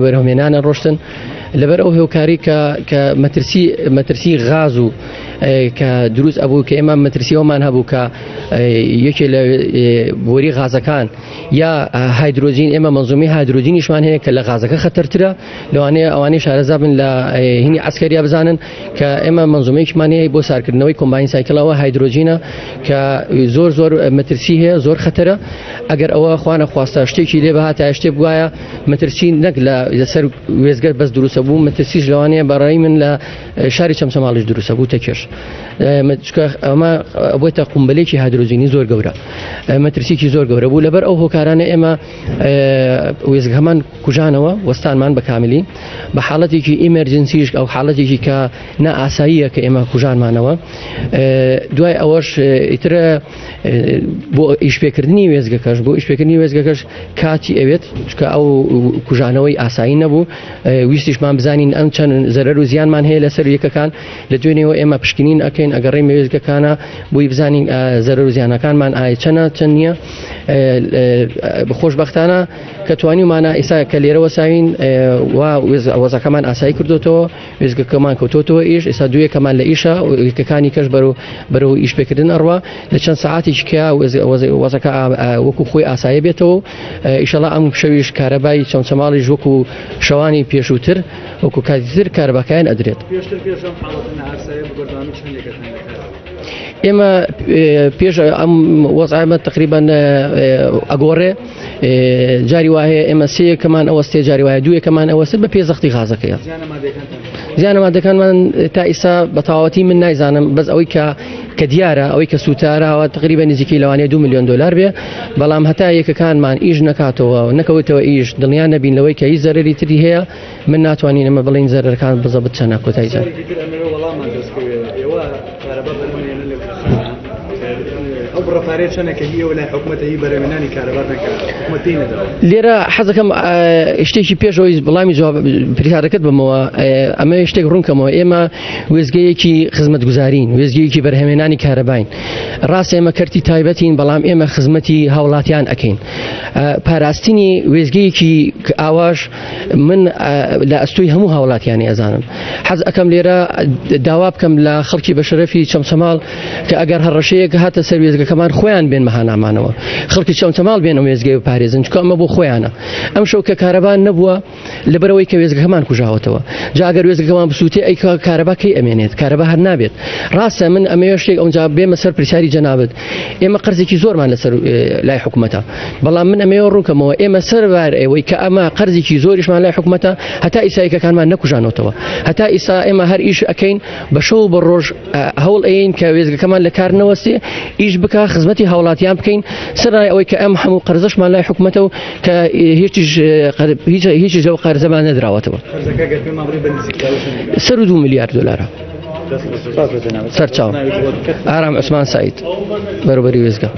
بەرهەمهێنانە ڕۆشتن لەبەر ئەو هێوکاری کە مەترسی غاز و کە دروست ئەبوو کە ئێمە مەترسیەوەمان هەبوو کە یەکێ لە بۆری غازەکان یا هایدرۆجین ئێمە مەنزومی هایدرۆجینیشمان هەیە کە لە غازەکە خەتەرترە لەوانەیە ئەوانەی شارەزا بن لە هینی عسکەریا بزانن کە ئێمە مەنزومەیەکمان هەیە بۆ سارکردنەوەی کۆمباین سایکڵەوە هایدرۆجینە کە زۆر مەترسی هەیە زۆر خەتەرە ئەگەر ئەوە خوانە خواستە شتێکی لێ بەهاتە شتێک بواە مەترسی نەک لەسەر وێزگەر بەس دروستە بوو مەترسیش لەوانەیە بەڕای من لە شاری چەمچەماڵیش دروستە بوو تەکێش ئەمە بۆتە قومبلێکی هایدرۆجینی زۆر گەورە مەترسیکی زۆر گەورە بوو لەبەر ئەو هۆکارانە ئێمە وێزگەمان کوژانەوە وەستانمان بە کاملی بە حاڵەتێکی ئیمەرجنسیش ئەو حاڵەتێکی کە نائاساییە کە ئێمە کوژانمانەوە دوای ئەوەش ئیترە بۆ ئیشپێکردنی وێزگەکەش بۆ ئیشپێکردنی وێزگەکەش کاتی ئەوێت کە ئەو کوژانەوەی ئاسایی نەبوو ویستیشمان بزانین ئەم چەند زەرەر و زیانمان هەیە لەسەر یەکەکان لە دوێنێەوە ئێمە پشکنین ئەکەین ئەگەڕێ وێزگەکانە بۆی بزانین زەرەر و زیانەکانمان ئایا چەند نییە بەخۆشبەختانە کە توانیمانە ئێستا کە لێرەوە ساوین وەزەکەمان ئاسایی کردوتەوە وێزگەکەمان کەوتۆتەوە ئیش ئێستا دویەکەمان لە ئیشە یەکەکانی کەش بەرەو ئیشپێکردن ئەڕوا لە چەند سەعاتێکی کە وەزەکە وەکو خۆی ئاسایە بێتەوە ئیشەڵا ئەم شەویش کارەبای چەمچەماڵیش وەکو شەوانی پێشووتر وەکو کاتیتر کارەباکایان ئەدرێت. ئێمە پێش ئەم وەزعامە تقریبان ئەگۆڕێ جاری وایە ئێمە سەیەکەمان ئەوەستێ جاری وایە دوویەکەمان ئەوەست بە پێزەختی غازەکەیە زیانەمادەکانمان تا ئیسا بە تەواوەتی من نایزانم بەس ئەوەی کە دیارە ئەوەی کە سوتارەوە تقریبا نزیکی لەوانەیە 2 ملیۆن دلار بێ بەڵام هەتا یەکەکانمان ئیش نەکاتەوە نەکەوتەوە ئیش دڵنیان نەبین لەوەی کە هیچ زەرەری تری هەیە من ناتوانین ئەمە بڵین زەرەرەکان بزەبت چەنە کۆتایی جار. لێرە حەزەکەم شتێکی پێشەوەی بەڵامی پرسیارەکەت بمەوە ئەمە شتێک ڕوونکەمەوە ئێمە وێزگەیەکی خزمەتگوزارین وێزگەیەکی بەرهەمێنانی کارەباین ڕاست ئێمە کەرتی تایبەتین بەڵام ئێمە خزمەتی هاوڵاتیان ئەکەین پاراستنی وێزگەیەکی ئاواش من لە ئەستۆی هەموو هاوڵاتیانی ئەزانم حەز ئەەکەم لێرە داوا بکەم لە خەڵکی بە شەرەفی چەمچەماڵ کە ئەگەر هەڕەشەیەک هاتە سەر وێزگەکەمان خۆیان بێن مەهانامانەوە خەڵکی چەمچەماڵ بێنە وێزگەی و پارێزن چکە ئەمە بۆ خۆیانە ئەم شەو کە کارەبان نەبووە لەبەرەوەی کە وێزگەکەمان کوژاوەتەوە جا ئەگەر وێزگەکەمان بسووتێ ئەی کارەبا کەی ئەمێنێت کارەبا هەر نابێت ڕاستە من ئەمە شتێک ئەوجا بێمە سەر پرسیاری جەنابەت ئێمە قەرزێکی زۆرمان لەسەر لای حکوومەتە بەڵام من ئەمەوە ڕوونکەمەوە ئێمە سەربار ئەوەی کە ئەمە قەرزێکی زۆریشمان لای حکوومەتە هەتا ئیسایەکەکانمان نەکوژانەوەتەوە هەتا ئیسا ئێمە هەر ئیش ئەکەین بە شەو بە ڕۆژ هەوڵ ئەین کە وێزگەکەمان لە کار نەوەستێ ئیش بکە خزمەتی هاوڵاتیان بکەین سەرای ئەوەی کە ئەم هەموو قەرزەشمان لای حکوومەتە و کە هیچی ژەو قەرزەمان نەدراوەتەوە سەر 2 ملیارد دلارە سەرچاو ئارام عوسمان سعید بەروبەری وێزگە.